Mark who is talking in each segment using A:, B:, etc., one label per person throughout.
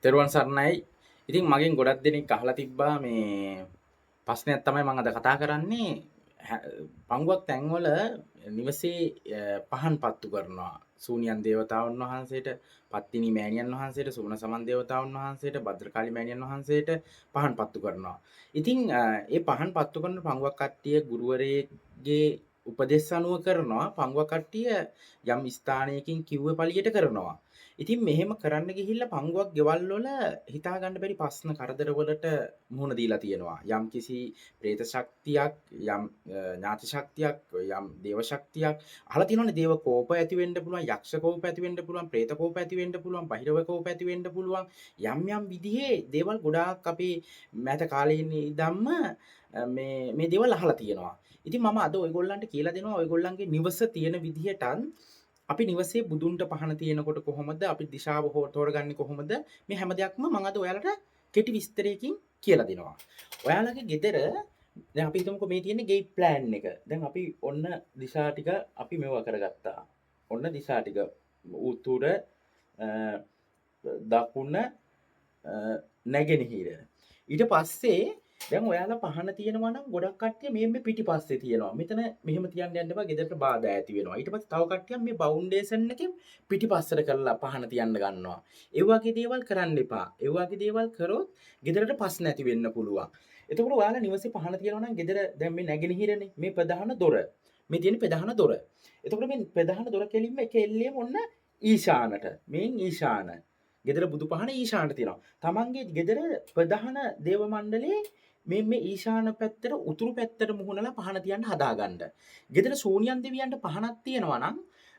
A: තෙරුවන් සරණයි. ඉතින් මගෙන් ගොඩක් දෙනෙක් අහලා තිබ්බා මේ ප්‍රශ්නයක් තමයි මම අද කතා කරන්නේ. පංගුවක් තැන්වල නිවසේ පහන් පත්තු කරනවා. සූනියන් දේවතාවුන් වහන්සේට, පත්තිනි මෑණියන් වහන්සේට, සුමන සමන් දේවතාවුන් වහන්සේට, භද්‍රකාලි මෑණියන් වහන්සේට පහන් පත්තු කරනවා. ඉතින් ඒ පහන් පත්තු කරන පංගුවක් කට්ටිය ගුරුවරයෙක්ගේ උපදෙස් අනුව කරනවා. පංගුවක් කට්ටිය යම් ස්ථානයකින් කිව්ව පළියට කරනවා. ඉතින් මෙහෙම කරන්න ගිහිල්ලා පංගුවක් ගෙවල් වල හිතා ගන්න බැරි ප්‍රශ්න කරදර වලට මුහුණ දීලා තියෙනවා. යම් කිසි പ്രേත ශක්තියක්, යම් ඥාති ශක්තියක්, යම් දේව ශක්තියක් අහලා තියෙනවනේ දේව කෝප ඇති වෙන්න පුළුවන්, යක්ෂ කෝප ඇති වෙන්න පුළුවන්, പ്രേත කෝප ඇති වෙන්න පුළුවන්, බහිරව කෝප ඇති වෙන්න පුළුවන්. යම් විදිහේ දේවල් ගොඩාක් අපේ මෑත කාලේ ඉඳන්ම මේ දේවල් අහලා තියෙනවා. ඉතින් මම අද ඔයගොල්ලන්ට කියලා දෙනවා ඔයගොල්ලන්ගේ නිවස තියෙන විදිහටත් අපි නිවසේ බුදුන්ට පහන තියෙනකොට කොහොමද අපි දිශාව තෝරගන්නේ කොහොමද මේ හැම දෙයක්ම මම අද ඔයාලට කෙටි විස්තරයකින් කියලා දෙනවා. ඔයාලගේ ගෙදර දැන් අපි හිතමුකෝ මේ තියෙන ගේට් ප්ලෑන් එක. දැන් අපි ඔන්න දිශා ටික අපි මෙව කරගත්තා. ඔන්න දිශා ටික උතුර දකුණ නැගෙනහිර. ඊට පස්සේ දැන් ඔයාලා පහන තියෙනවා නම් ගොඩක් කට්ටිය මේ පිටිපස්සේ තියෙනවා. මෙතන මෙහෙම තියන්න යන්න එපා. ගෙදරට බාධා ඇති වෙනවා. ඊට පස්සේ තව කට්ටියක් මේ බවුන්ඩේෂන් එකෙන් පිටිපස්සට කරලා පහන තියන්න ගන්නවා. ඒ වගේ දේවල් කරන්න එපා. ඒ වගේ දේවල් කරොත් ගෙදරට ප්‍රශ්න ඇති වෙන්න පුළුවන්. එතකොට ඔයාලා නිවසේ පහන තියනවා නම් ගෙදර දැන් මේ නැගෙනහිරනේ මේ ප්‍රධාන දොර. මේ තියෙන ප්‍රධාන දොර. එතකොට මේ ප්‍රධාන දොර කෙලින්ම එක එල්ලේම ඔන්න ඊශානට. මේන් ඊශාන. ගෙදර බුදු පහන ඊශානට තියෙනවා. තමන්ගේ ගෙදර ප්‍රධාන දේව මණ්ඩලයේ මේ ඊශාන පැත්තට උතුරු පැත්තට මුහුණලා පහන තියන්න හදාගන්න. ගෙදර ශූන්‍යයන් දෙවියන්ට පහනක් තියෙනවා නම්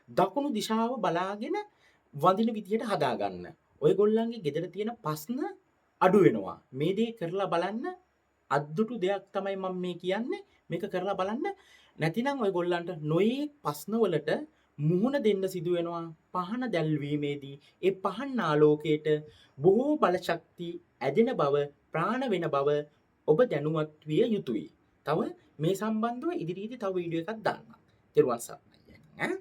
A: දකුණු දිශාව බලාගෙන වඳින විදියට හදාගන්න. ඔයගොල්ලන්ගේ ගෙදර තියෙන ප්‍රශ්න අඩු වෙනවා. මේ දේ කරලා බලන්න. අද්දුටු දෙයක් තමයි මම මේ කියන්නේ. මේක කරලා බලන්න. නැතිනම් ඔයගොල්ලන්ට නොයේ ප්‍රශ්න වලට මුහුණ දෙන්න සිදු වෙනවා. පහන දැල්වීමේදී ඒ පහන් ආලෝකයට බොහෝ බල ශක්ති ඇදෙන බව, ප්‍රාණ වෙන බව ඔබ දැනුවත් විය යුතුයි. තව මේ සම්බන්ධව ඉදිරියේදී තව වීඩියෝ එකක් දාන්න. ත්වන් සරණයි.